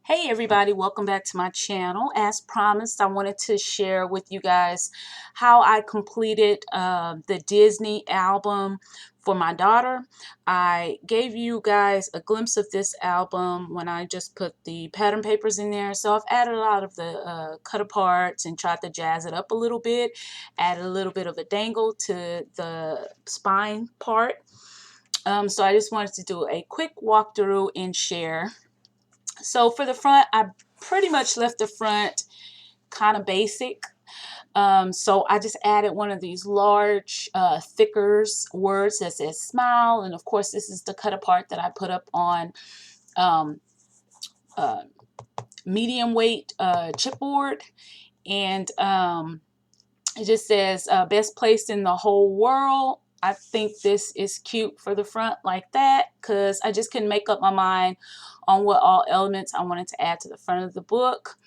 Hey everybody, welcome back to my channel. As promised, I wanted to share with you guys how I completed the Disney album for my daughter. I gave you guys a glimpse of this album when I just put the pattern papers in there. So I've added a lot of the cut aparts and tried to jazz it up a little bit. Added a little bit of a dangle to the spine part. So I just wanted to do a quick walkthrough and share. So for the front, I pretty much left the front kind of basic. So I just added one of these large, thicker words that says smile. And of course, this is the cut apart that I put up on um, uh, medium weight chipboard. And it just says best place in the whole world. I think this is cute for the front like that because I just couldn't make up my mind on what all elements I wanted to add to the front of the book.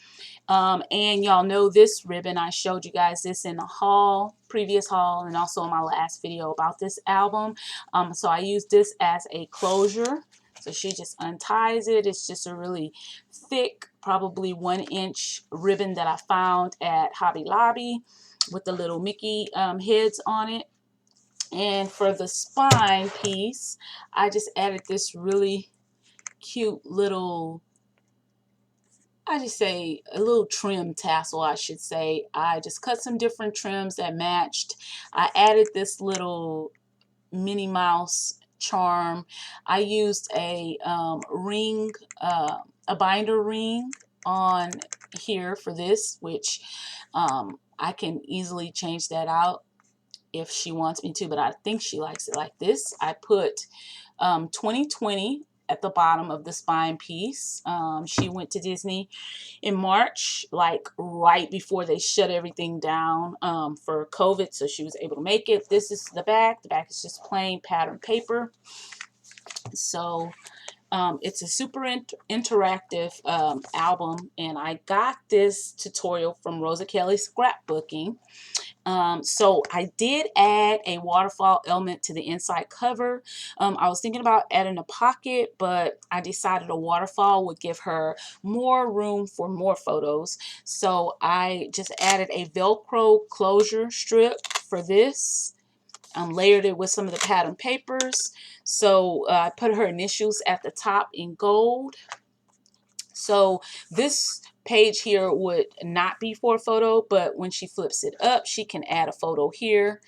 And y'all know this ribbon. I showed you guys this in the previous haul, and also in my last video about this album. So I used this as a closure. So she just unties it. It's just a really thick, probably 1-inch ribbon that I found at Hobby Lobby with the little Mickey heads on it. And for the spine piece, I just added this really cute little, I just say a little trim tassel, I should say. I just cut some different trims that matched. I added this little Minnie Mouse charm. I used a ring, a binder ring on here for this, which I can easily change that out if she wants me to, but I think she likes it like this. I put 2020 at the bottom of the spine piece. She went to Disney in March, like right before they shut everything down for COVID, so she was able to make it. This is the back. The back is just plain pattern paper. So it's a super interactive album, and I got this tutorial from RosaKellyScrapbooking. So I did add a waterfall element to the inside cover. I was thinking about adding a pocket, but I decided a waterfall would give her more room for more photos. So I just added a Velcro closure strip for this. Layered it with some of the pattern papers. So I put her initials at the top in gold. So this page here would not be for a photo, but when she flips it up, she can add a photo here.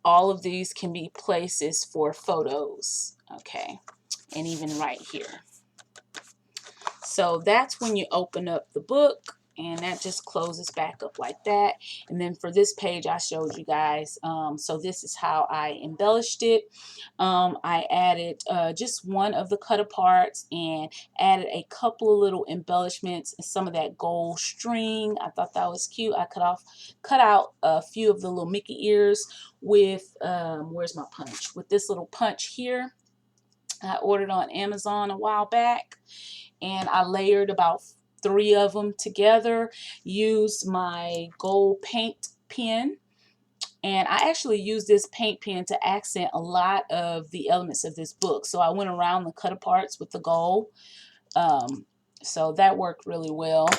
All of these can be places for photos, okay, and even right here. So that's when you open up the book, and that just closes back up like that. And then for this page I showed you guys, so this is how I embellished it. I added just one of the cut aparts and added a couple of little embellishments and some of that gold string. I thought that was cute. I cut out a few of the little Mickey ears with where's my punch, with this little punch here. I ordered on Amazon a while back, and I layered about 3 of them together. Used my gold paint pen, and I actually used this paint pen to accent a lot of the elements of this book. So I went around the cut aparts with the gold. So that worked really well.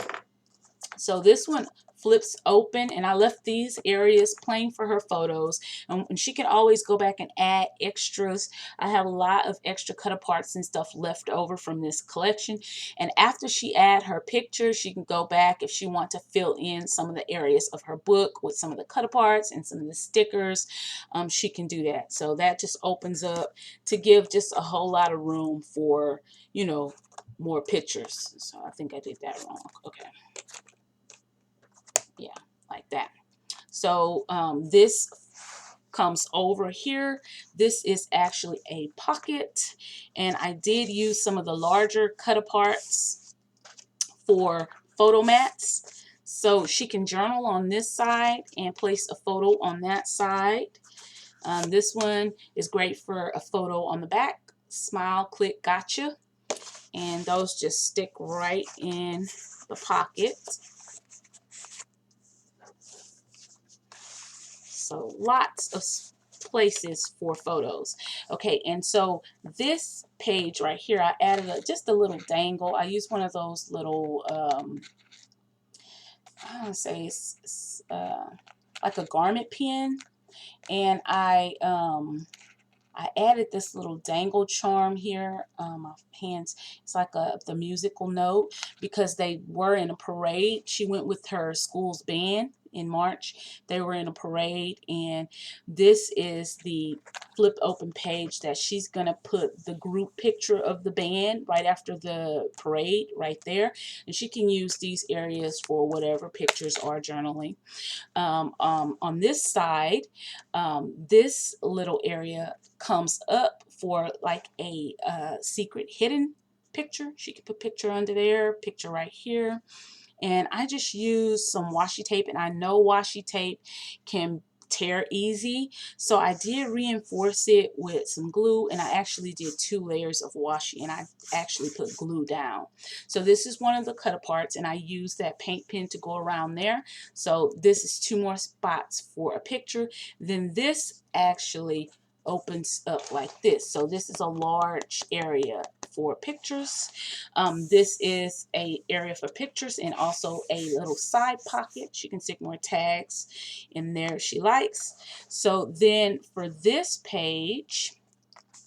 So this one flips open, and I left these areas plain for her photos, and she can always go back and add extras. I have a lot of extra cut aparts and stuff left over from this collection, and after she add her picture, she can go back if she wants to fill in some of the areas of her book with some of the cut aparts and some of the stickers. She can do that. So that just opens up to give just a whole lot of room for, you know, more pictures. So I think I did that wrong. Okay. Yeah, like that. So this comes over here. This is actually a pocket, and I did use some of the larger cut aparts for photo mats. So she can journal on this side and place a photo on that side. This one is great for a photo on the back. Smile, click, gotcha. And those just stick right in the pocket. So lots of places for photos. Okay, and so this page right here, I added just a little dangle. I used one of those little, I don't say it's like a garment pin, and I added this little dangle charm here. My hands, it's like the musical note, because they were in a parade. She went with her school's band in March. They were in a parade, and this is the flip open page that she's gonna put the group picture of the band right after the parade right there, and she can use these areas for whatever pictures are journaling. On this side, this little area comes up for like a secret hidden picture. She could put picture under there, picture right here. And I just used some washi tape, and I know washi tape can tear easy, so I did reinforce it with some glue, and I actually did 2 layers of washi, and I actually put glue down. So this is one of the cut aparts, and I used that paint pen to go around there. So this is 2 more spots for a picture. Then this actually opens up like this. So this is a large area for pictures. This is a area for pictures, and also a little side pocket. She can stick more tags in there if she likes. So then for this page,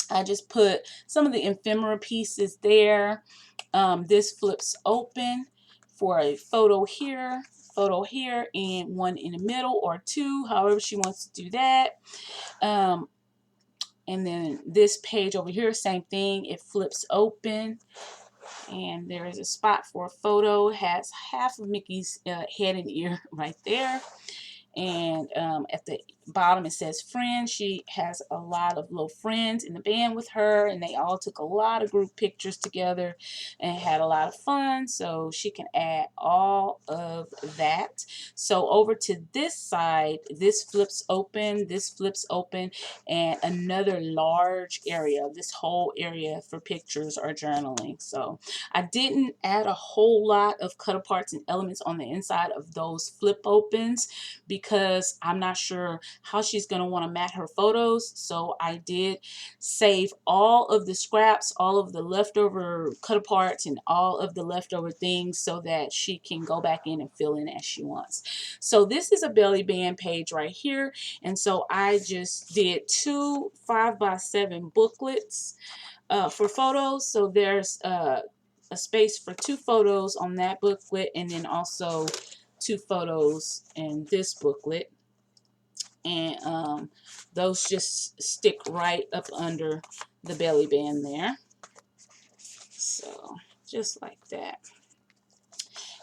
I just put some of the ephemera pieces there. This flips open for a photo here, and one in the middle, or 2, however she wants to do that. And then this page over here, same thing, it flips open, and there is a spot for a photo. It has half of Mickey's head and ear right there. And at the bottom it says friends. She has a lot of little friends in the band with her, and they all took a lot of group pictures together and had a lot of fun, so she can add all of that. So over to this side, this flips open, and another large area, this whole area for pictures or journaling. So I didn't add a whole lot of cut aparts and elements on the inside of those flip opens, because I'm not sure how she's going to want to mat her photos. So I did save all of the scraps, all of the leftover cut aparts, and all of the leftover things, so that she can go back in and fill in as she wants. So this is a belly band page right here, and so I just did 2 5x7 booklets for photos. So there's a space for 2 photos on that booklet, and then also 2 photos in this booklet, and those just stick right up under the belly band there, so just like that.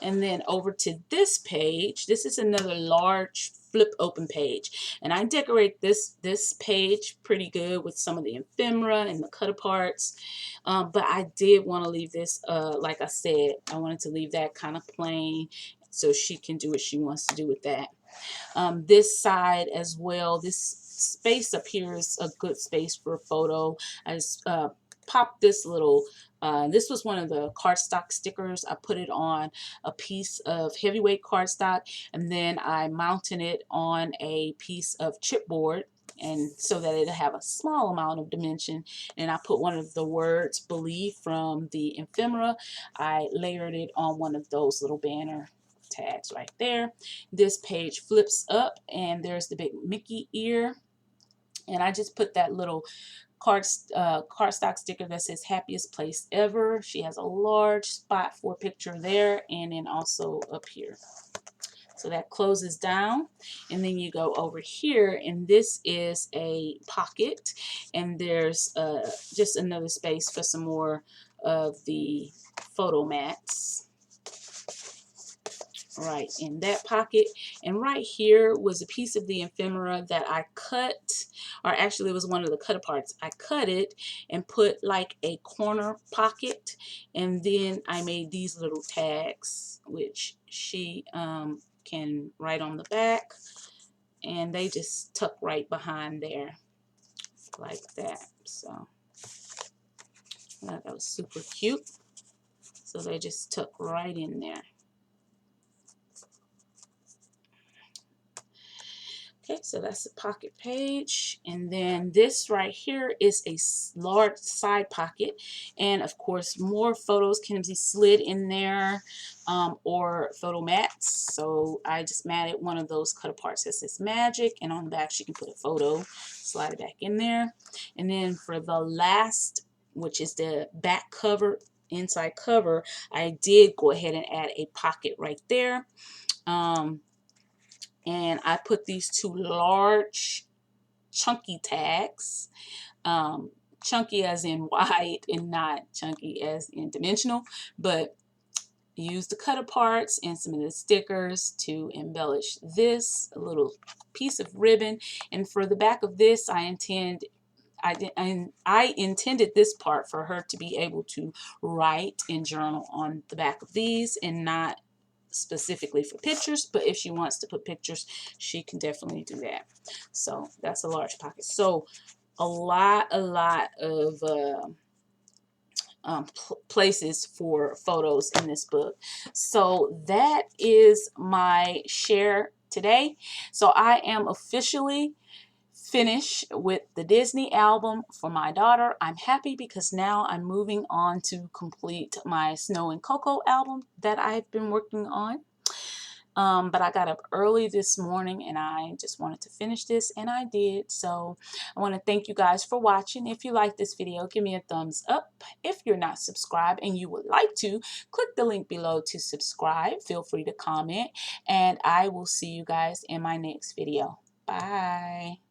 And then over to this page, this is another large flip open page, and I decorate this page pretty good with some of the ephemera and the cut aparts, but I did want to leave this, like I said, I wanted to leave that kind of plain, so she can do what she wants to do with that. This side as well, this space up here is a good space for a photo. I just popped this little, this was one of the cardstock stickers. I put it on a piece of heavyweight cardstock, and then I mounted it on a piece of chipboard, and so that it'll have a small amount of dimension. And I put one of the words "believe" from the ephemera. I layered it on one of those little banner tags right there. This page flips up, and there's the big Mickey ear, and I just put that little cardstock sticker that says "happiest place ever." She has a large spot for a picture there, and then also up here. So that closes down, and then you go over here, and this is a pocket, and there's just another space for some more of the photo mats right in that pocket. And right here was a piece of the ephemera that I cut, or actually it was one of the cut aparts. I cut it and put like a corner pocket, and then I made these little tags, which she can write on the back, and they just tuck right behind there like that. So that was super cute. So they just tuck right in there. Okay, right, so that's the pocket page, and then this right here is a large side pocket, and of course more photos can be slid in there, or photo mats. So I just matted one of those cut aparts that says magic, and on the back she can put a photo, slide it back in there. And then for the last, which is the back cover, inside cover, I did go ahead and add a pocket right there. And I put these two large chunky tags, chunky as in wide and not chunky as in dimensional, but use the cut aparts and some of the stickers to embellish this, a little piece of ribbon. And for the back of this, I intended this part for her to be able to write and journal on the back of these, and not specifically for pictures, but if she wants to put pictures, she can definitely do that. So that's a large pocket. So a lot of places for photos in this book. So that is my share today. So I am officially finished with the Disney album for my daughter. I'm happy because now I'm moving on to complete my Snow and Coco album that I've been working on. But I got up early this morning and I just wanted to finish this, and I did. So I want to thank you guys for watching. If you like this video, give me a thumbs up. If you're not subscribed and you would like to, click the link below to subscribe. Feel free to comment, and I will see you guys in my next video. Bye.